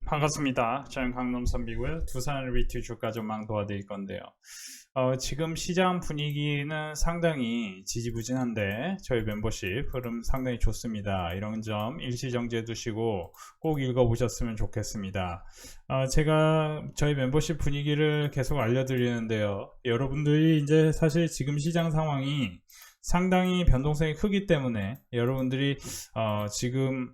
반갑습니다. 저는 강남선비고요. 두산 리트 주가 전망 도와드릴 건데요. 지금 시장 분위기는 상당히 지지부진한데 저희 멤버십 흐름 상당히 좋습니다. 이런 점 일시정지해 두시고 꼭 읽어보셨으면 좋겠습니다. 제가 저희 멤버십 분위기를 계속 알려드리는데요. 여러분들이 이제 사실 지금 시장 상황이 상당히 변동성이 크기 때문에 여러분들이 지금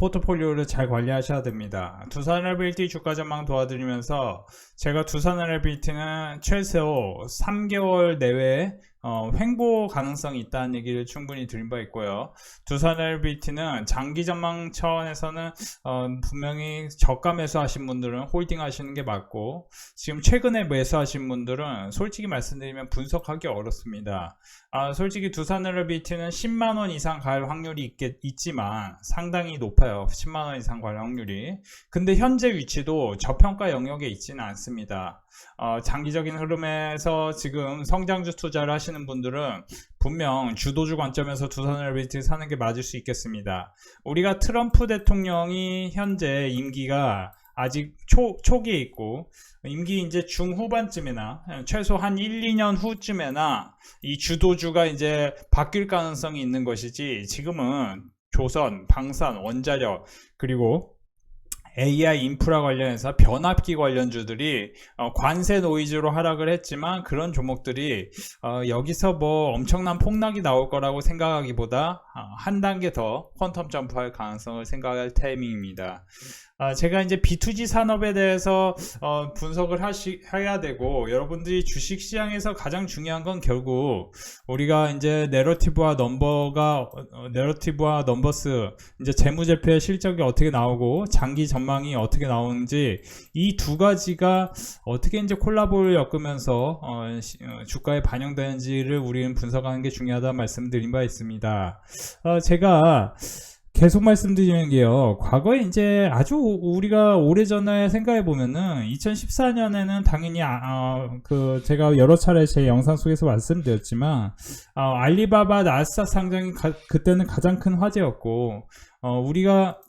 포트폴리오를 잘 관리하셔야 됩니다. 두산RBT 주가 전망 도와드리면서 제가 두산RBT는 최소 3개월 내외에 횡보 가능성이 있다는 얘기를 충분히 드린 바 있고요. 두산RBT는 장기 전망 차원에서는 분명히 저가 매수하신 분들은 홀딩 하시는 게 맞고, 지금 최근에 매수하신 분들은 솔직히 말씀드리면 분석하기 어렵습니다. 솔직히 두산RBT는 10만원 이상 갈 확률이 있지만 상당히 높아요. 10만원 이상 갈 확률이. 근데 현재 위치도 저평가 영역에 있지는 않습니다. 장기적인 흐름에서 지금 성장주 투자를 하시는 분들은 분명 주도주 관점에서 두산RBT 사는 게 맞을 수 있겠습니다. 우리가 트럼프 대통령이 현재 임기가 아직 초기에 있고, 임기 이제 중후반쯤이나 최소 한 1, 2년 후쯤에나 이 주도주가 이제 바뀔 가능성이 있는 것이지, 지금은 조선, 방산, 원자력, 그리고 AI 인프라 관련해서 변압기 관련주들이 관세 노이즈로 하락을 했지만, 그런 종목들이 여기서 뭐 엄청난 폭락이 나올 거라고 생각하기보다 한 단계 더 퀀텀 점프할 가능성을 생각할 타이밍입니다. 제가 이제 B2G 산업에 대해서 분석을 해야 되고, 여러분들이 주식시장에서 가장 중요한 건 결국 우리가 이제 내러티브와 넘버스, 이제 재무제표의 실적이 어떻게 나오고 장기 전망이 어떻게 나오는지, 이 두 가지가 어떻게 이제 콜라보를 엮으면서 주가에 반영되는지를 우리는 분석하는 게 중요하다는 말씀드린 바 있습니다. 제가 계속 말씀드리는 게요, 과거에 이제 아주 우리가 오래전에 생각해 보면은 2014년에는 당연히 제가 여러 차례 제 영상 속에서 말씀드렸지만 알리바바 나스닥 상장이 그때는 가장 큰 화제였고,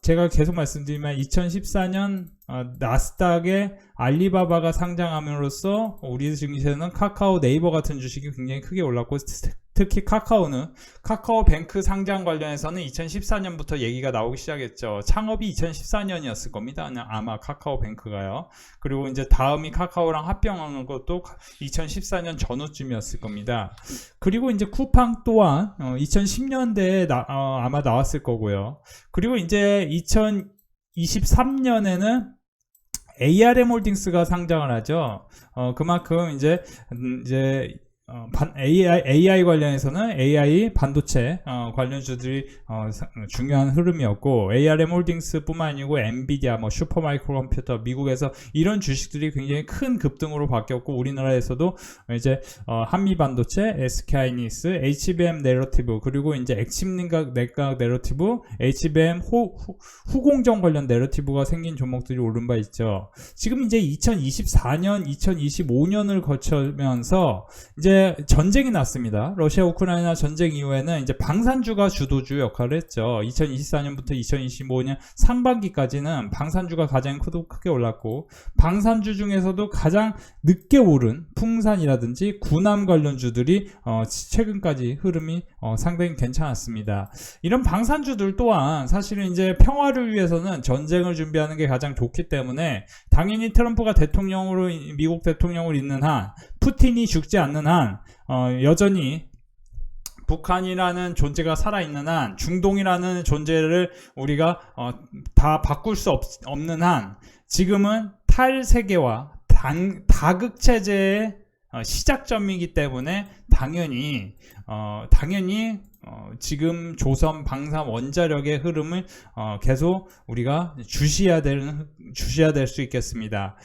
제가 계속 말씀드리면 2014년 나스닥에 알리바바가 상장함으로써 우리 증시에는 카카오, 네이버 같은 주식이 굉장히 크게 올랐고, 특히 카카오뱅크 상장 관련해서는 2014년부터 얘기가 나오기 시작했죠. 창업이 2014년이었을 겁니다. 아마 카카오뱅크가요. 그리고 이제 다음이 카카오랑 합병하는 것도 2014년 전후쯤이었을 겁니다. 그리고 이제 쿠팡 또한 2010년대에 아마 나왔을 거고요. 그리고 이제 2023년에는 ARM홀딩스가 상장을 하죠. 그만큼 이제 AI 관련해서는 AI 반도체 관련주들이 중요한 흐름이었고, ARM홀딩스 뿐만 아니고 엔비디아, 슈퍼마이크로컴퓨터, 미국에서 이런 주식들이 굉장히 큰 급등으로 바뀌었고, 우리나라에서도 이제 한미반도체, SK하이닉스, HBM 내러티브, 그리고 이제 액침냉각 내러티브, HBM 후공정 관련 내러티브가 생긴 종목들이 오른 바 있죠. 지금 이제 2024년, 2025년을 거치면서 이제 전쟁이 났습니다. 러시아 우크라이나 전쟁 이후에는 이제 방산주가 주도주 역할을 했죠. 2024년부터 2025년 상반기까지는 방산주가 가장 크게 올랐고, 방산주 중에서도 가장 늦게 오른 풍산이라든지 군함 관련주들이 최근까지 흐름이 상당히 괜찮았습니다. 이런 방산주들 또한 사실은 이제 평화를 위해서는 전쟁을 준비하는 게 가장 좋기 때문에, 당연히 트럼프가 미국 대통령으로 있는 한, 푸틴이 죽지 않는 한, 여전히 북한이라는 존재가 살아있는 한, 중동이라는 존재를 우리가 다 바꿀 수 없는 한, 지금은 탈세계와 다극체제의 시작점이기 때문에 당연히 지금 조선, 방산, 원자력의 흐름을 계속 우리가 주시해야 될 수 있겠습니다.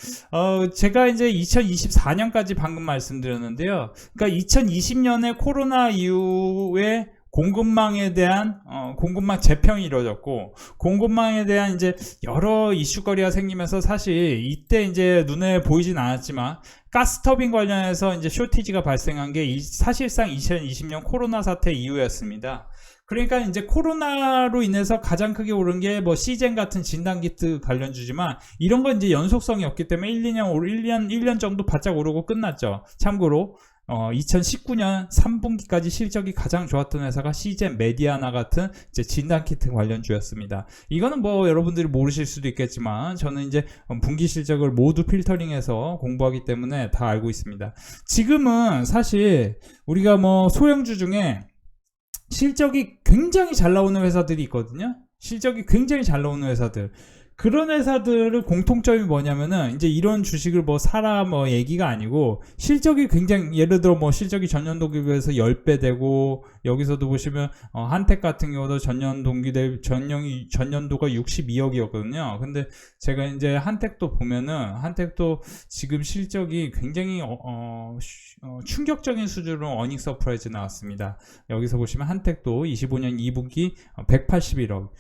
제가 이제 2024년까지 방금 말씀드렸는데요. 그러니까 2020년에 코로나 이후에 공급망에 대한 공급망 재평이 이루어졌고, 공급망에 대한 이제 여러 이슈거리가 생기면서, 사실 이때 이제 눈에 보이진 않았지만 가스터빈 관련해서 이제 쇼티지가 발생한 게 사실상 2020년 코로나 사태 이후였습니다. 그러니까 이제 코로나로 인해서 가장 크게 오른 게 뭐 시젠 같은 진단키트 관련주지만 이런 건 이제 연속성이 없기 때문에 1년 정도 바짝 오르고 끝났죠. 참고로 2019년 3분기까지 실적이 가장 좋았던 회사가 시젠 메디아나 같은 이제 진단키트 관련주였습니다. 이거는 뭐 여러분들이 모르실 수도 있겠지만 저는 이제 분기 실적을 모두 필터링해서 공부하기 때문에 다 알고 있습니다. 지금은 사실 우리가 뭐 소형주 중에 실적이 굉장히 잘 나오는 회사들이 있거든요. 실적이 굉장히 잘 나오는 회사들. 그런 회사들의 공통점이 뭐냐면은 이제 이런 주식을 뭐 사라 뭐 얘기가 아니고 실적이 굉장히 예를 들어 뭐 실적이 전년 동기에 비해서 10배 되고 여기서도 보시면 한택 같은 경우도 전년 동기 대비 전년도가 62억이었거든요. 근데 제가 이제 한택도 보면은 한택도 지금 실적이 굉장히 충격적인 수준으로 어닝 서프라이즈 나왔습니다. 여기서 보시면 한택도 25년 2분기 181억.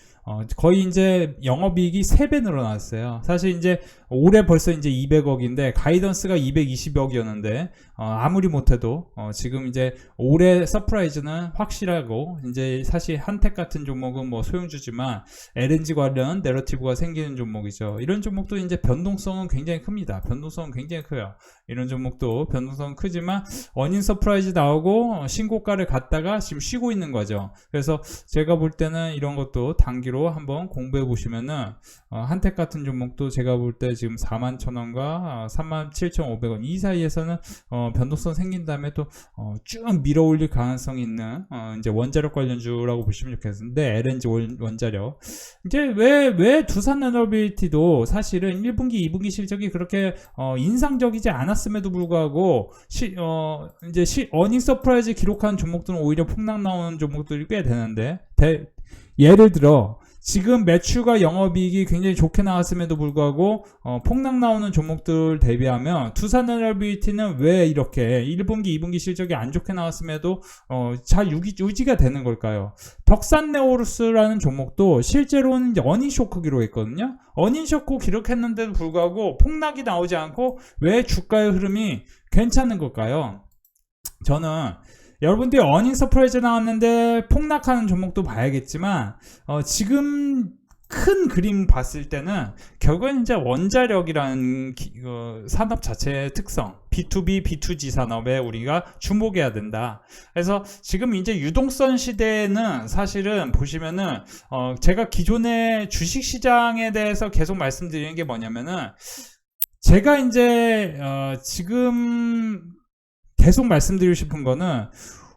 거의 이제 영업이익이 3배 늘어났어요. 사실 이제 올해 벌써 이제 200억인데 가이던스가 220억이었는데 아무리 못해도 지금 이제 올해 서프라이즈는 확실하고 이제 사실 한택 같은 종목은 뭐 소형주지만 LNG 관련 내러티브가 생기는 종목이죠. 이런 종목도 이제 변동성은 굉장히 큽니다. 변동성은 굉장히 커요. 이런 종목도 변동성은 크지만 어닝 서프라이즈 나오고 신고가를 갔다가 지금 쉬고 있는 거죠. 그래서 제가 볼 때는 이런 것도 단기로 한번 공부해 보시면은 한택 같은 종목도 제가 볼 때 지금 41,000원과 37,500원 이 사이에서는 변동성 생긴 다음에 또 쭉 밀어 올릴 가능성이 있는 이제 원자력 관련주라고 보시면 좋겠는데 LNG 원자력 이제 왜 두산 에너빌리티도 사실은 1분기 2분기 실적이 그렇게 인상적이지 않았음에도 불구하고 이제 어닝 서프라이즈 기록한 종목들은 오히려 폭락 나오는 종목들이 꽤 되는데 예를 들어 지금 매출과 영업이익이 굉장히 좋게 나왔음에도 불구하고 폭락 나오는 종목들 대비하면 두산에너빌리티는 왜 이렇게 1분기 2분기 실적이 안 좋게 나왔음에도 잘 유지가 되는 걸까요? 덕산네오루스라는 종목도 실제로는 이제 어닝쇼크 기록했거든요. 어닝쇼크 기록했는데도 불구하고 폭락이 나오지 않고 왜 주가의 흐름이 괜찮은 걸까요? 저는 여러분들이 어닝 서프라이즈 나왔는데 폭락하는 종목도 봐야겠지만 지금 큰 그림 봤을 때는 결국엔 이제 원자력이라는 산업 자체의 특성 B2B, B2G 산업에 우리가 주목해야 된다. 그래서 지금 이제 유동성 시대에는 사실은 보시면은 제가 기존의 주식시장에 대해서 계속 말씀드리는 게 뭐냐면은 제가 이제 지금 계속 말씀드리고 싶은 거는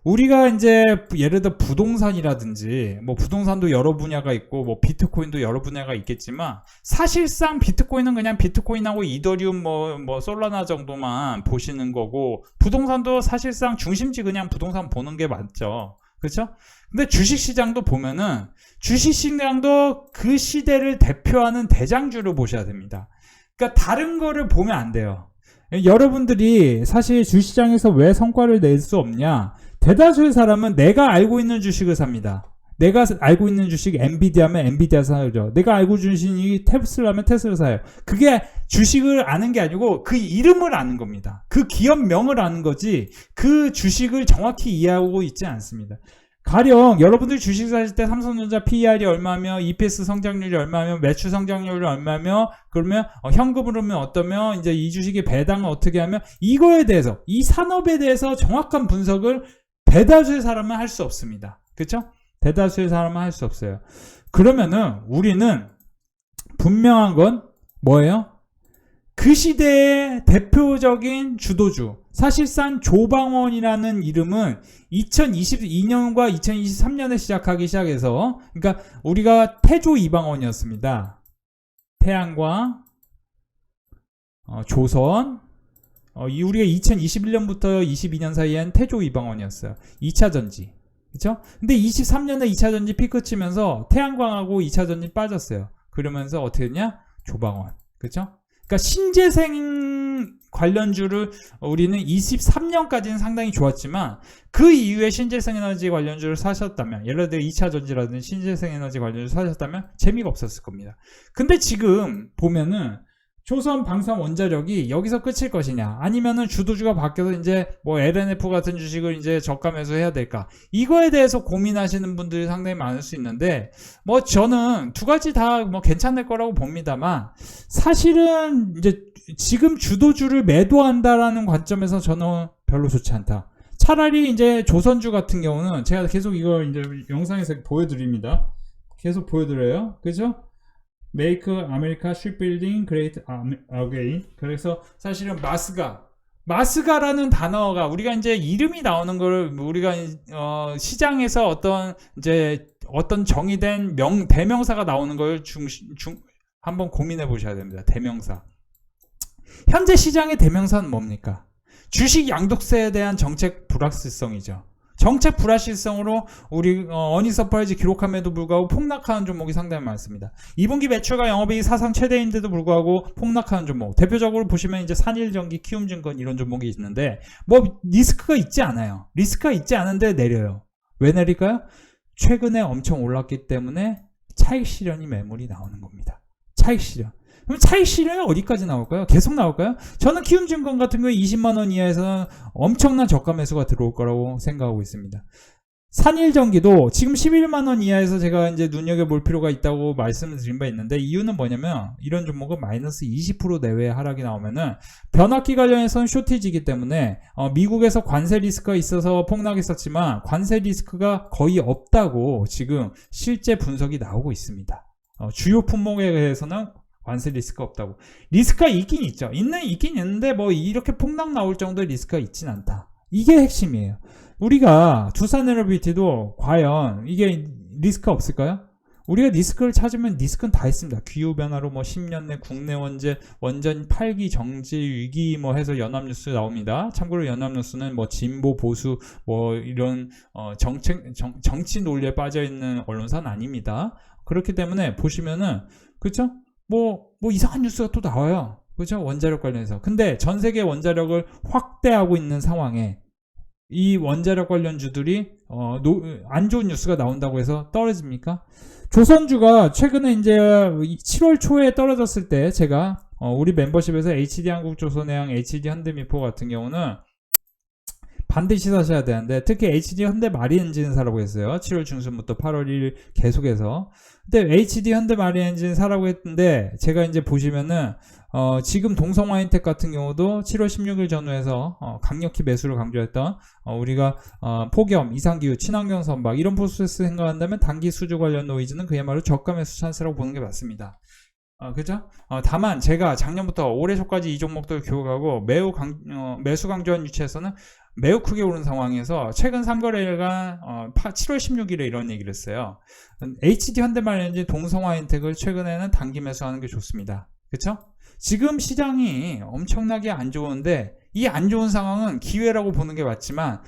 우리가 이제 예를 들어 부동산이라든지 뭐 부동산도 여러 분야가 있고 뭐 비트코인도 여러 분야가 있겠지만 사실상 비트코인은 그냥 비트코인하고 이더리움 뭐 솔라나 정도만 보시는 거고 부동산도 사실상 중심지 그냥 부동산 보는 게 맞죠. 그렇죠? 근데 주식시장도 보면은 주식시장도 그 시대를 대표하는 대장주를 보셔야 됩니다. 그러니까 다른 거를 보면 안 돼요. 여러분들이 사실 주식시장에서 왜 성과를 낼 수 없냐? 대다수의 사람은 내가 알고 있는 주식을 삽니다. 내가 알고 있는 주식 엔비디아면 엔비디아 사죠. 내가 알고 있는 주식이 테슬라면 테슬라 사요. 그게 주식을 아는 게 아니고 그 이름을 아는 겁니다. 그 기업명을 아는 거지 그 주식을 정확히 이해하고 있지 않습니다. 가령 여러분들이 주식 사실 때 삼성전자 PER이 얼마며 EPS 성장률이 얼마며 매출 성장률이 얼마며 그러면 현금으로 면 어떠며 이제 이 주식의 배당을 어떻게 하며 이거에 대해서 이 산업에 대해서 정확한 분석을 대다수의 사람은 할 수 없습니다. 그렇죠? 대다수의 사람은 할 수 없어요. 그러면은 우리는 분명한 건 뭐예요? 그 시대의 대표적인 주도주 사실상 조방원이라는 이름은 2022년과 2023년에 시작해서 그러니까 우리가 태조 이방원이었습니다. 태양광, 조선 우리가 2021년부터 22년 사이엔 태조 이방원이었어요. 2차전지. 그쵸? 근데 23년에 2차전지 피크 치면서 태양광하고 2차전지 빠졌어요. 그러면서 어떻게 됐냐? 조방원. 그쵸? 그러니까 신재생 관련주를 우리는 23년까지는 상당히 좋았지만 그 이후에 신재생에너지 관련주를 사셨다면 예를 들어 2차전지라든지 신재생에너지 관련주를 사셨다면 재미가 없었을 겁니다. 근데 지금 보면은 조선 방산 원자력이 여기서 끝일 것이냐, 아니면은 주도주가 바뀌어서 이제 뭐 LNF 같은 주식을 이제 저가 매수해야 될까, 이거에 대해서 고민하시는 분들이 상당히 많을 수 있는데, 뭐 저는 두 가지 다 뭐 괜찮을 거라고 봅니다만, 사실은 이제 지금 주도주를 매도한다라는 관점에서 저는 별로 좋지 않다. 차라리 이제 조선주 같은 경우는 제가 계속 이걸 이제 영상에서 보여드립니다. 계속 보여드려요. 그죠? Make America Shipbuilding Great Again. 그래서 사실은 마스가라는 단어가 우리가 이제 이름이 나오는 걸 우리가 시장에서 어떤 정의된 대명사가 나오는 걸 한번 고민해 보셔야 됩니다. 대명사. 현재 시장의 대명사는 뭡니까? 주식 양도세에 대한 정책 불확실성이죠. 정책 불확실성으로 우리 어닝 서프라이즈 기록함에도 불구하고 폭락하는 종목이 상당히 많습니다. 2분기 매출과 영업이익이 사상 최대인데도 불구하고 폭락하는 종목. 대표적으로 보시면 이제 산일전기, 키움증권 이런 종목이 있는데 뭐 리스크가 있지 않아요. 리스크가 있지 않은데 내려요. 왜 내릴까요? 최근에 엄청 올랐기 때문에 차익 실현이 매물이 나오는 겁니다. 차익 실현. 그럼 차익 실현이 어디까지 나올까요? 계속 나올까요? 저는 키움증권 같은 경우에 20만원 이하에서는 엄청난 저가 매수가 들어올 거라고 생각하고 있습니다. 산일전기도 지금 11만원 이하에서 제가 이제 눈여겨볼 필요가 있다고 말씀을 드린 바 있는데, 이유는 뭐냐면 이런 종목은 마이너스 20% 내외의 하락이 나오면은 변압기 관련해서는 쇼티지이기 때문에 미국에서 관세 리스크가 있어서 폭락했었지만 관세 리스크가 거의 없다고 지금 실제 분석이 나오고 있습니다. 주요 품목에 대해서는 관세 리스크가 없다고. 리스크가 있긴 있죠. 있긴 있는데 뭐 이렇게 폭락 나올 정도의 리스크가 있진 않다. 이게 핵심이에요. 우리가 두산에너비티도 과연 이게 리스크가 없을까요? 우리가 리스크를 찾으면 리스크는 다 있습니다. 기후변화로 뭐 10년 내 국내 원전 8기 정지 위기 뭐 해서 연합뉴스 나옵니다. 참고로 연합뉴스는 뭐 진보 보수 뭐 이런 정치 논리에 빠져 있는 언론사는 아닙니다. 그렇기 때문에 보시면은 그렇죠? 뭐 이상한 뉴스가 또 나와요. 그죠? 원자력 관련해서. 근데 전 세계 원자력을 확대하고 있는 상황에 이 원자력 관련주들이 안 좋은 뉴스가 나온다고 해서 떨어집니까? 조선주가 최근에 이제 7월 초에 떨어졌을 때 제가 우리 멤버십에서 HD한국조선해양, HD현대미포 같은 경우는 반드시 사셔야 되는데, 특히 HD 현대마린엔진 사라고 했어요. 7월 중순부터 8월 1일 계속해서. 근데 HD 현대마린엔진 사라고 했는데 제가 이제 보시면은 지금 동성화인텍 같은 경우도 7월 16일 전후에서 강력히 매수를 강조했던 우리가 폭염, 이상기후, 친환경 선박 이런 프로세스 생각한다면 단기 수주 관련 노이즈는 그야말로 저가 매수 찬스라고 보는 게 맞습니다. 그죠? 다만 제가 작년부터 올해 초까지 이 종목들 교육하고 매수 강조한 위치에서는 매우 크게 오른 상황에서 최근 3거래일간 7월 16일에 이런 얘기를 했어요. HD 현대마린엔진, 동성화인텍을 최근에는 단기 매수하는 게 좋습니다. 그쵸? 지금 시장이 엄청나게 안 좋은데 이 안 좋은 상황은 기회라고 보는 게 맞지만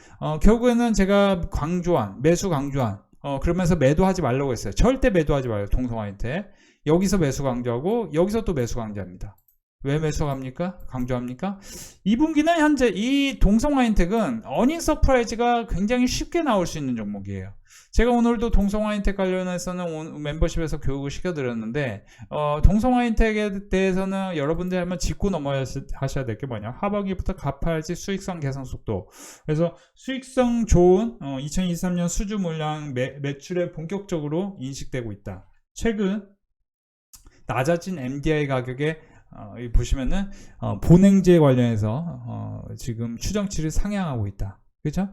결국에는 제가 매수 강조한 그러면서 매도하지 말라고 했어요. 절대 매도하지 말아요. 동성화인텍. 여기서 매수 강조하고 여기서 또 매수 강조합니다. 왜 매수합니까? 강조합니까? 2분기는 현재 이 동성화인텍은 어닝 서프라이즈가 굉장히 쉽게 나올 수 있는 종목이에요. 제가 오늘도 동성화인텍 관련해서는 멤버십에서 교육을 시켜드렸는데 동성화인텍에 대해서는 여러분들 한번 짚고 넘어가셔야 될 게 뭐냐, 하반기부터 갚아야지 수익성 개선 속도. 그래서 수익성 좋은 2023년 수주 물량 매출에 본격적으로 인식되고 있다. 최근 낮아진 MDI 가격에 보시면은 본행제 관련해서 지금 추정치를 상향하고 있다. 그렇죠?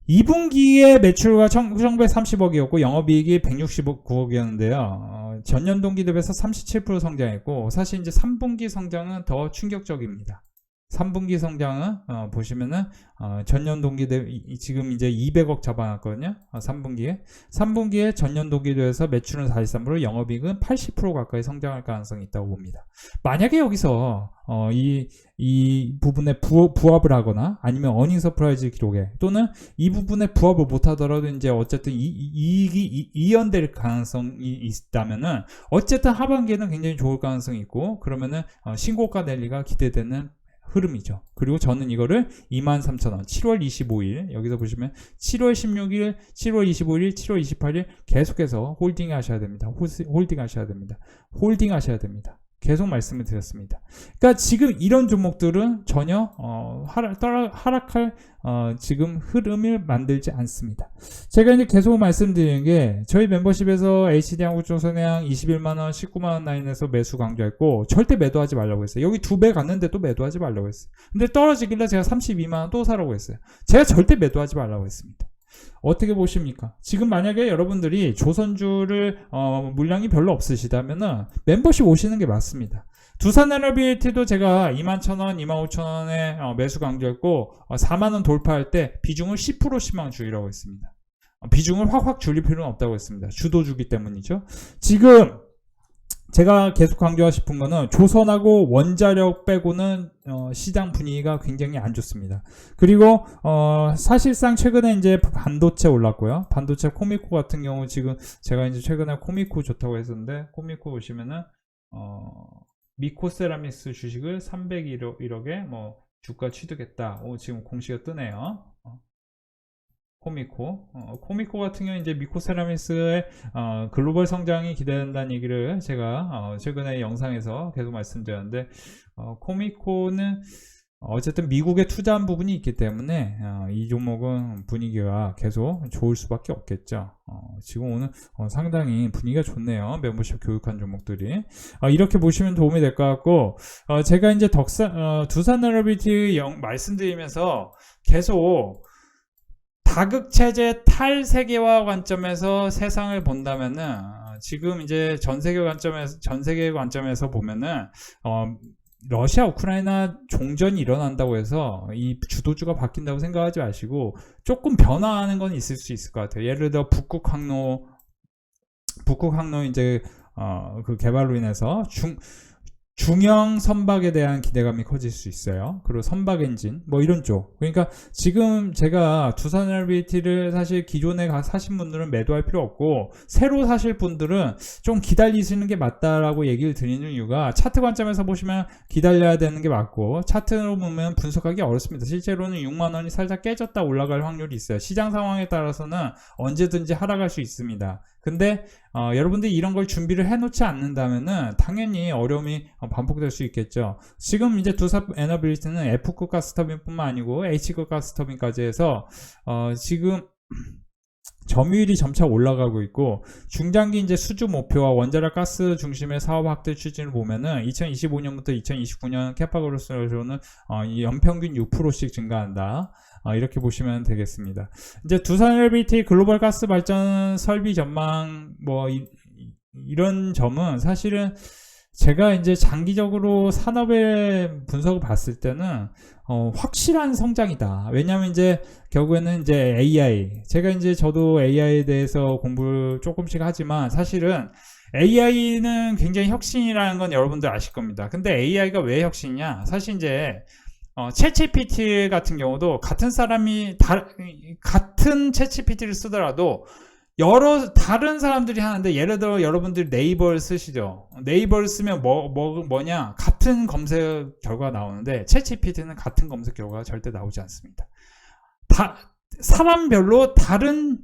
2분기의 매출가 1930억이었고 영업이익이 169억이었는데요. 전년 동기 대비해서 37% 성장했고, 사실 이제 3분기 성장은 더 충격적입니다. 3분기 성장은 보시면은 전년 동기 대비 지금 이제 200억 잡아놨거든요. 3분기에 전년 동기 대비해서 매출은 43%, 영업이익은 80% 가까이 성장할 가능성이 있다고 봅니다. 만약에 여기서 이 부분에 부합을 하거나 아니면 어닝 서프라이즈 기록에 또는 이 부분에 부합을 못하더라도 이제 어쨌든 이익이 이연될 가능성이 있다면은 어쨌든 하반기에는 굉장히 좋을 가능성이 있고, 그러면은 신고가 랠리가 기대되는 흐름이죠. 그리고 저는 이거를 23,000원 7월 25일 여기서 보시면 7월 16일, 7월 25일, 7월 28일 계속해서 홀딩 하셔야 됩니다. 홀딩 하셔야 됩니다. 계속 말씀을 드렸습니다. 그러니까 지금 이런 종목들은 전혀 하락할 지금 흐름을 만들지 않습니다. 제가 이제 계속 말씀드리는 게 저희 멤버십에서 HD한국조선해양 21만원, 19만원 라인에서 매수 강조했고 절대 매도하지 말라고 했어요. 여기 2배 갔는데 또 매도하지 말라고 했어요. 근데 떨어지길래 제가 32만원 또 사라고 했어요. 제가 절대 매도하지 말라고 했습니다. 어떻게 보십니까? 지금 만약에 여러분들이 조선주를 물량이 별로 없으시다면은 멤버십 오시는 게 맞습니다. 두산에너비티도 제가 21,000원, 25,000원에 매수 강조했고 4만원 돌파할 때 비중을 10%씩만 줄이라고 했습니다. 비중을 확 줄일 필요는 없다고 했습니다. 주도주기 때문이죠. 지금 제가 계속 강조하고 싶은 거는 조선하고 원자력 빼고는 시장 분위기가 굉장히 안 좋습니다. 그리고 사실상 최근에 이제 반도체 올랐고요. 반도체 코미코 같은 경우 지금 제가 이제 최근에 코미코 좋다고 했었는데 코미코 보시면은 미코세라믹스 주식을 301억에 뭐 주가 취득했다. 지금 공시가 뜨네요. 코미코 같은 경우 이제 미코세라믹스의 글로벌 성장이 기대된다는 얘기를 제가 최근에 영상에서 계속 말씀드렸는데 코미코는 어쨌든 미국에 투자한 부분이 있기 때문에 이 종목은 분위기가 계속 좋을 수밖에 없겠죠. 지금 오늘 상당히 분위기가 좋네요. 멤버십 교육한 종목들이 이렇게 보시면 도움이 될 것 같고 제가 이제 두산에너비티 말씀드리면서 계속 다극체제 탈세계화 관점에서 세상을 본다면은 지금 이제 전 세계 관점에서 보면은 러시아 우크라이나 종전이 일어난다고 해서 이 주도주가 바뀐다고 생각하지 마시고 조금 변화하는 건 있을 수 있을 것 같아요. 예를 들어 북극 항로 이제 그 개발로 인해서 중형 선박에 대한 기대감이 커질 수 있어요. 그리고 선박 엔진 뭐 이런 쪽. 그러니까 지금 제가 두산에너비티를 사실 기존에 사신 분들은 매도할 필요 없고 새로 사실 분들은 좀 기다리시는 게 맞다라고 얘기를 드리는 이유가 차트 관점에서 보시면 기다려야 되는 게 맞고 차트로 보면 분석하기 어렵습니다. 실제로는 6만원이 살짝 깨졌다 올라갈 확률이 있어요. 시장 상황에 따라서는 언제든지 하락할 수 있습니다. 근데 여러분들이 이런 걸 준비를 해놓지 않는다면은 당연히 어려움이 반복될 수 있겠죠. 지금 이제 두산에너비티는 F급 가스터빈뿐만 아니고 H급 가스터빈까지 해서 지금 점유율이 점차 올라가고 있고 중장기 이제 수주 목표와 원자력 가스 중심의 사업 확대 추진을 보면은 2025년부터 2029년 캐파그로스로는 연평균 6%씩 증가한다. 이렇게 보시면 되겠습니다. 이제 두산에너비티 글로벌 가스 발전 설비 전망 뭐 이런 점은 사실은 제가 이제 장기적으로 산업의 분석을 봤을 때는 확실한 성장이다. 왜냐하면 이제 결국에는 이제 AI, 제가 이제 저도 AI에 대해서 공부를 조금씩 하지만 사실은 AI는 굉장히 혁신이라는 건 여러분들 아실 겁니다. 근데 AI가 왜 혁신이냐? 사실 이제 챗GPT 같은 경우도 같은 사람이 같은 챗GPT를 쓰더라도 다른 사람들이 하는데 예를 들어 여러분들 네이버를 쓰시죠. 네이버를 쓰면 뭐냐? 같은 검색 결과가 나오는데 챗GPT는 같은 검색 결과가 절대 나오지 않습니다. 사람별로 다른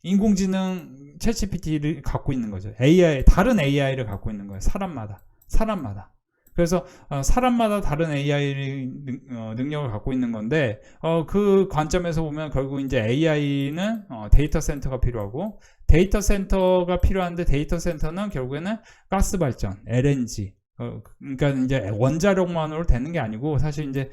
인공지능 챗GPT를 갖고 있는 거죠. 다른 AI를 갖고 있는 거예요. 사람마다. 그래서 사람마다 다른 AI 능력을 갖고 있는 건데 그 관점에서 보면 결국 이제 AI는 데이터 센터가 필요하고 데이터 센터가 필요한데 데이터 센터는 결국에는 가스 발전, LNG 그러니까 이제 원자력만으로 되는 게 아니고 사실 이제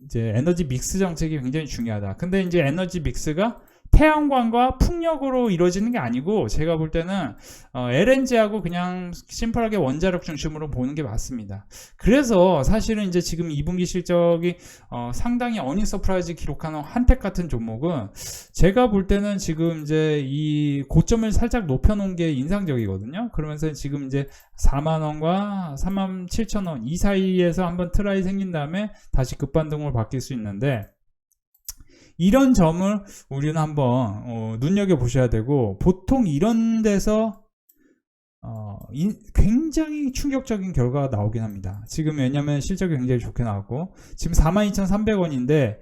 이제 에너지 믹스 정책이 굉장히 중요하다. 근데 이제 에너지 믹스가 태양광과 풍력으로 이루어지는 게 아니고 제가 볼 때는 LNG하고 그냥 심플하게 원자력 중심으로 보는 게 맞습니다. 그래서 사실은 이제 지금 2분기 실적이 상당히 어닝 서프라이즈 기록하는 한택 같은 종목은 제가 볼 때는 지금 이제 이 고점을 살짝 높여놓은 게 인상적이거든요. 그러면서 지금 이제 4만원과 37,000원 이 사이에서 한번 트라이 생긴 다음에 다시 급반등으로 바뀔 수 있는데 이런 점을 우리는 한번 눈여겨보셔야 되고 보통 이런 데서 굉장히 충격적인 결과가 나오긴 합니다. 지금 왜냐면 실적이 굉장히 좋게 나왔고 지금 42,300원인데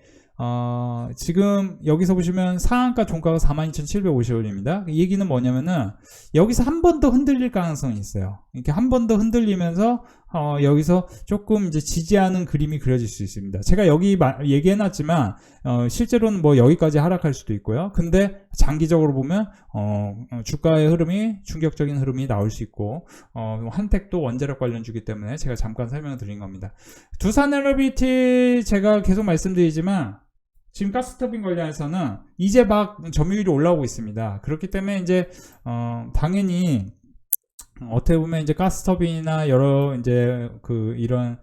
지금 여기서 보시면 상한가 종가가 42,750원입니다. 이 얘기는 뭐냐면은 여기서 한 번 더 흔들릴 가능성이 있어요. 이렇게 한 번 더 흔들리면서 여기서 조금 이제 지지하는 그림이 그려질 수 있습니다. 제가 여기 얘기해놨지만 실제로는 뭐 여기까지 하락할 수도 있고요. 근데 장기적으로 보면 주가의 흐름이 충격적인 흐름이 나올 수 있고 한택도 원자력 관련주기 때문에 제가 잠깐 설명을 드린 겁니다. 두산에너비티 제가 계속 말씀드리지만 지금 가스터빈 관련해서는 이제 막 점유율이 올라오고 있습니다. 그렇기 때문에 이제 당연히 어떻게 보면 이제 가스터빈이나 여러 이제 이런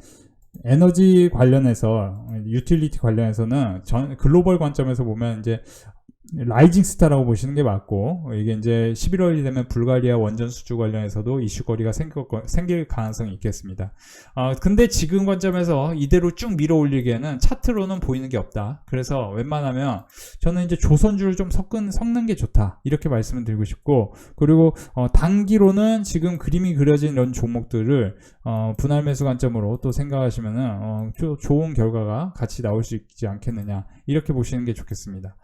에너지 관련해서 유틸리티 관련해서는 글로벌 관점에서 보면 이제 라이징 스타라고 보시는 게 맞고, 이게 이제 11월이 되면 불가리아 원전 수주 관련해서도 이슈거리가 생길 가능성이 있겠습니다. 근데 지금 관점에서 이대로 쭉 밀어 올리기에는 차트로는 보이는 게 없다. 그래서 웬만하면 저는 이제 조선주를 좀 섞는 게 좋다, 이렇게 말씀을 드리고 싶고, 그리고 단기로는 지금 그림이 그려진 이런 종목들을 분할 매수 관점으로 또 생각하시면은 좋은 결과가 같이 나올 수 있지 않겠느냐, 이렇게 보시는 게 좋겠습니다.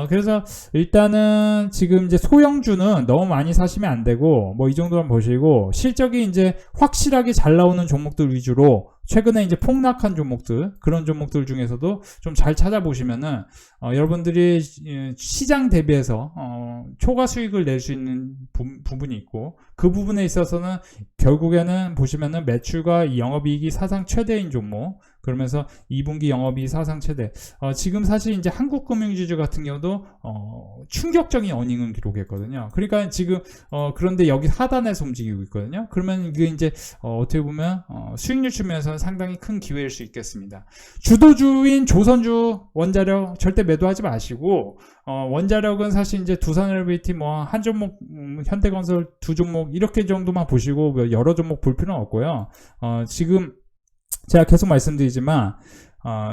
그래서 일단은 지금 이제 소형주는 너무 많이 사시면 안 되고, 뭐 이 정도만 보시고, 실적이 이제 확실하게 잘 나오는 종목들 위주로 최근에 이제 폭락한 종목들, 그런 종목들 중에서도 좀 잘 찾아보시면은 여러분들이 시장 대비해서 초과 수익을 낼 수 있는 부분이 있고, 그 부분에 있어서는 결국에는 보시면은 매출과 이 영업이익이 사상 최대인 종목, 그러면서 2분기 영업이익 사상 최대. 지금 사실 이제 한국금융지주 같은 경우도 충격적인 어닝을 기록했거든요. 그러니까 지금 그런데 여기 하단에서 움직이고 있거든요. 그러면 이게 이제 어떻게 보면 수익률 측면에서는 상당히 큰 기회일 수 있겠습니다. 주도주인 조선주, 원자력 절대 매도하지 마시고, 원자력은 사실 이제 두산에너비티 뭐 한 종목, 현대건설 두 종목 이렇게 정도만 보시고 여러 종목 볼 필요는 없고요. 지금 제가 계속 말씀드리지만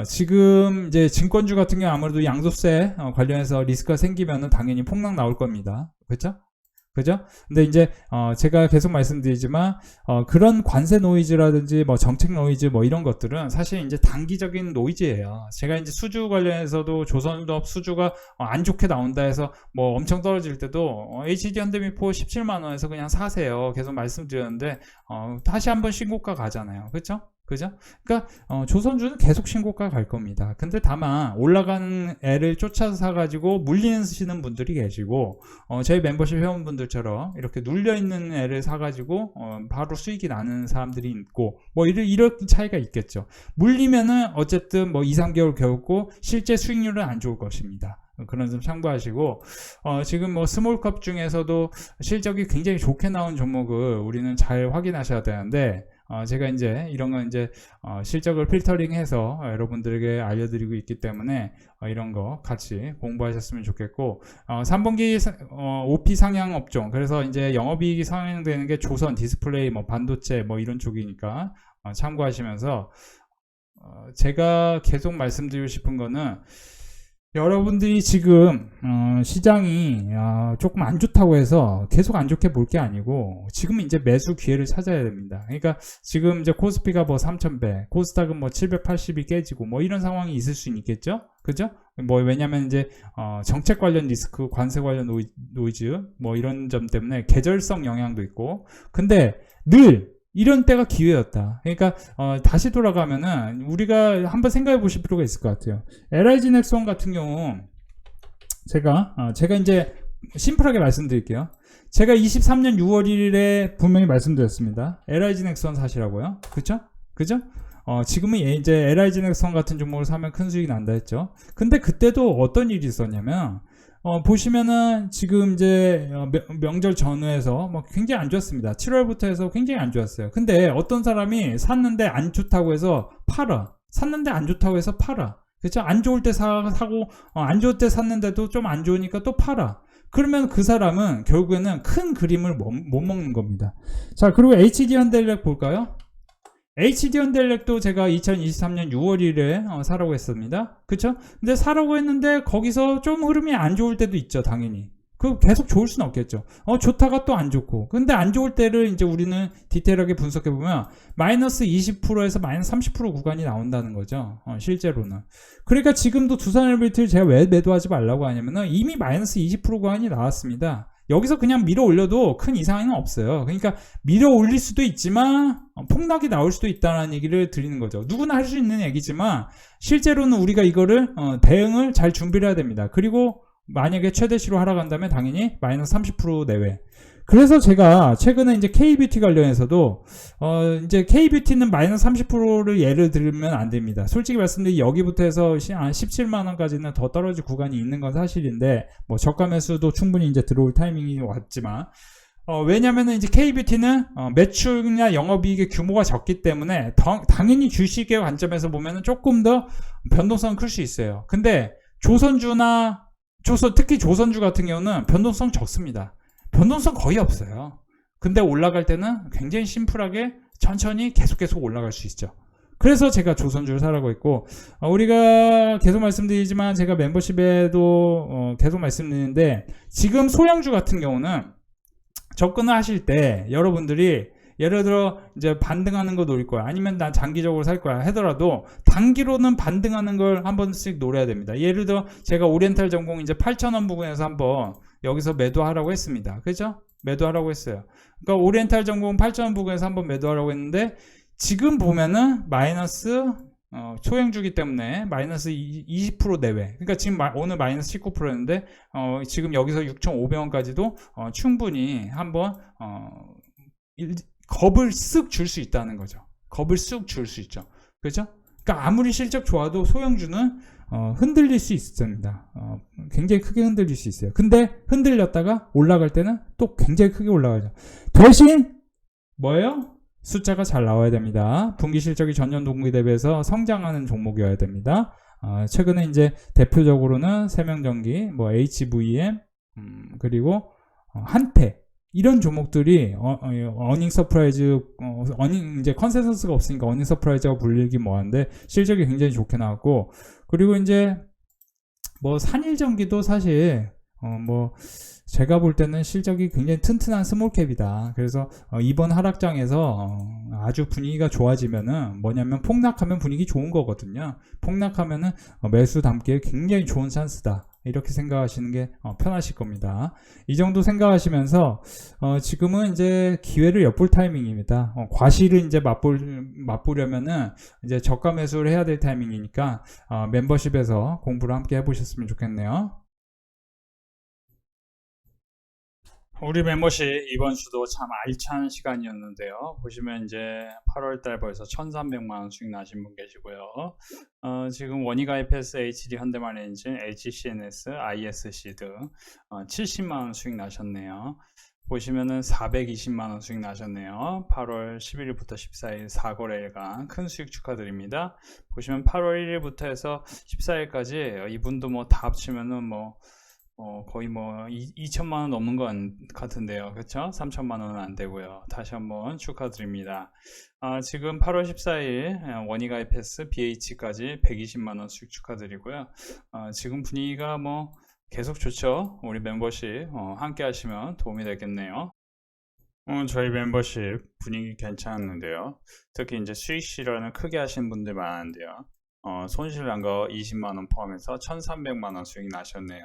지금 이제 증권주 같은 경우 아무래도 양도세 관련해서 리스크가 생기면은 당연히 폭락 나올 겁니다. 그렇죠? 그죠? 근데 이제 제가 계속 말씀드리지만 그런 관세 노이즈라든지 뭐 정책 노이즈 뭐 이런 것들은 사실 이제 단기적인 노이즈예요. 제가 이제 수주 관련해서도 조선업 수주가 안 좋게 나온다 해서 뭐 엄청 떨어질 때도 HD 현대미포 17만 원에서 그냥 사세요, 계속 말씀드렸는데 다시 한번 신고가 가잖아요. 그렇죠? 그죠? 그러니까 조선주는 계속 신고가 갈 겁니다. 근데 다만 올라가는 애를 쫓아서 사가지고 물리시는 분들이 계시고, 저희 멤버십 회원분들처럼 이렇게 눌려있는 애를 사가지고 바로 수익이 나는 사람들이 있고, 뭐 이런 차이가 있겠죠. 물리면은 어쨌든 뭐 2, 3개월 겨우고 실제 수익률은 안 좋을 것입니다. 그런 점 참고하시고, 지금 뭐 스몰컵 중에서도 실적이 굉장히 좋게 나온 종목을 우리는 잘 확인하셔야 되는데, 제가 이제 이런 건 이제 실적을 필터링해서 여러분들에게 알려드리고 있기 때문에 이런 거 같이 공부하셨으면 좋겠고, 3분기 OP 상향 업종, 그래서 이제 영업이익이 상향되는 게 조선, 디스플레이, 뭐 반도체 뭐 이런 쪽이니까 참고하시면서, 제가 계속 말씀드리고 싶은 거는, 여러분들이 지금 시장이 조금 안 좋다고 해서 계속 안 좋게 볼 게 아니고, 지금 이제 매수 기회를 찾아야 됩니다. 그러니까 지금 이제 코스피가 뭐 3,100, 코스닥은 뭐 780이 깨지고 뭐 이런 상황이 있을 수 있겠죠? 그죠? 뭐 왜냐면 이제 정책 관련 리스크, 관세 관련 노이즈 뭐 이런 점 때문에 계절성 영향도 있고, 근데 늘 이런 때가 기회였다. 그러니까 다시 돌아가면은 우리가 한번 생각해 보실 필요가 있을 것 같아요. LIG 넥슨 같은 경우 제가 이제 심플하게 말씀드릴게요. 제가 23년 6월 1일에 분명히 말씀드렸습니다. LIG 넥슨 사시라고요. 그죠? 지금은 이제 LIG 넥슨 같은 종목을 사면 큰 수익이 난다 했죠. 근데 그때도 어떤 일이 있었냐면, 보시면은 지금 이제 명절 전후에서 뭐 굉장히 안 좋았습니다. 7월부터 해서 굉장히 안 좋았어요. 근데 어떤 사람이 샀는데 안 좋다고 해서 팔아. 샀는데 안 좋다고 해서 팔아. 그렇죠? 안 좋을 때 사고 안 좋을 때 샀는데도 좀 안 좋으니까 또 팔아. 그러면 그 사람은 결국에는 큰 그림을 못 먹는 겁니다. 자, 그리고 HD 현대일렉 볼까요? HD 현대일렉도 제가 2023년 6월 1일에 사라고 했습니다. 그쵸? 근데 사라고 했는데 거기서 좀 흐름이 안 좋을 때도 있죠, 당연히. 그 계속 좋을 수는 없겠죠. 좋다가 또 안 좋고. 근데 안 좋을 때를 이제 우리는 디테일하게 분석해 보면 마이너스 20%에서 마이너스 30% 구간이 나온다는 거죠. 실제로는. 그러니까 지금도 두산 엘리베이터를 제가 왜 매도하지 말라고 하냐면은 이미 마이너스 20% 구간이 나왔습니다. 여기서 그냥 밀어 올려도 큰 이상은 없어요. 그러니까 밀어 올릴 수도 있지만 폭락이 나올 수도 있다는 얘기를 드리는 거죠. 누구나 할 수 있는 얘기지만 실제로는 우리가 이거를 대응을 잘 준비를 해야 됩니다. 그리고 만약에 최대치로 하락한다면 당연히 마이너스 30% 내외. 그래서 제가 최근에 이제 K뷰티 관련해서도 이제 K뷰티는 마이너스 30%를 예를 들면 안 됩니다. 솔직히 말씀드리면 여기부터 해서 한 17만 원까지는 더 떨어질 구간이 있는 건 사실인데 뭐 저가 매수도 충분히 이제 들어올 타이밍이 왔지만 왜냐면은 이제 K뷰티는 매출이나 영업이익의 규모가 적기 때문에 당연히 주식의 관점에서 보면은 조금 더 변동성은 클 수 있어요. 근데 특히 조선주 같은 경우는 변동성 적습니다. 변동성 거의 없어요. 근데 올라갈 때는 굉장히 심플하게 천천히 계속 올라갈 수 있죠. 그래서 제가 조선주를 사라고 했고, 우리가 계속 말씀드리지만 제가 멤버십에도 계속 말씀드리는데, 지금 소형주 같은 경우는 접근을 하실 때 여러분들이 예를 들어 이제 반등하는 거 노릴 거야, 아니면 난 장기적으로 살 거야 하더라도 단기로는 반등하는 걸 한 번씩 노려야 됩니다. 예를 들어 제가 오리엔탈 전공 이제 8,000원 부근에서 한번 여기서 매도하라고 했습니다. 그죠? 매도하라고 했어요. 그러니까 오리엔탈 전공 8,000원 부근에서 한번 매도하라고 했는데 지금 보면은 마이너스 소형주기 때문에 마이너스 20% 내외. 그러니까 지금 오늘 마이너스 19%였는데 지금 여기서 6,500원까지도 충분히 한번 겁을 쓱 줄 수 있다는 거죠. 겁을 쓱 줄 수 있죠. 그죠? 그러니까 아무리 실적 좋아도 소형주는 흔들릴 수 있습니다. 굉장히 크게 흔들릴 수 있어요. 근데 흔들렸다가 올라갈 때는 또 굉장히 크게 올라가죠. 대신 뭐예요? 숫자가 잘 나와야 됩니다. 분기 실적이 전년 동기 대비해서 성장하는 종목이어야 됩니다. 최근에 이제 대표적으로는 세명전기, 뭐 HVM, 그리고 한태 이런 종목들이 어닝 서프라이즈, 어닝 이제 컨센서스가 없으니까 어닝 서프라이즈가 불리기 뭐한데 실적이 굉장히 좋게 나왔고, 그리고 이제 뭐 산일전기도 사실 뭐 제가 볼 때는 실적이 굉장히 튼튼한 스몰캡이다. 그래서 이번 하락장에서 아주 분위기가 좋아지면은 뭐냐면 폭락하면 분위기 좋은 거거든요. 폭락하면은 매수 담기에 굉장히 좋은 찬스다. 이렇게 생각하시는 게 편하실 겁니다. 이 정도 생각하시면서 지금은 이제 기회를 엿볼 타이밍입니다. 과실을 이제 맛보려면은 이제 저가 매수를 해야 될 타이밍이니까 멤버십에서 공부를 함께 해보셨으면 좋겠네요. 우리 멤버십 이번 주도 참 알찬 시간이었는데요. 보시면 이제 8월달 벌써 1,300만원 수익 나신 분 계시고요. 지금 원이가이패스, HD 현대만엔진, LGCNS, ISC 등 70만원 수익 나셨네요. 보시면은 420만원 수익 나셨네요. 8월 11일부터 14일 4거래일간 큰 수익 축하드립니다. 보시면 8월 1일부터 해서 14일까지 이분도 뭐 다 합치면은 뭐 거의 뭐 2천만원 넘는 것 같은데요. 그쵸? 3천만원은 안 되고요. 다시 한번 축하드립니다. 지금 8월 14일 원이가이패스 BH까지 120만원 수익 축하드리고요. 지금 분위기가 뭐 계속 좋죠. 우리 멤버십 함께 하시면 도움이 되겠네요. 저희 멤버십 분위기 괜찮은데요. 특히 이제 수익 실현을 크게 하신 분들 많은데요. 손실 난 거 20만원 포함해서 1,300만원 수익 나셨네요.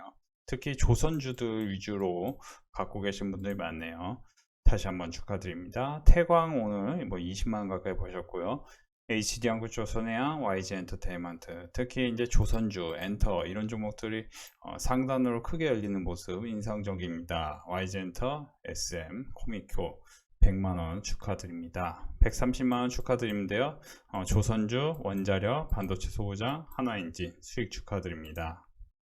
특히 조선주들 위주로 갖고 계신 분들이 많네요. 다시 한번 축하드립니다. 태광 오늘 뭐 20만원 가까이 보셨고요. HD한국조선해양, YG엔터테인먼트, 특히 이제 조선주, 엔터 이런 종목들이 상단으로 크게 열리는 모습 인상적입니다. YG엔터, SM, 코미코 100만원 축하드립니다. 130만원 축하드리는데요. 조선주, 원자력, 반도체 소부장, 한화인지 수익 축하드립니다.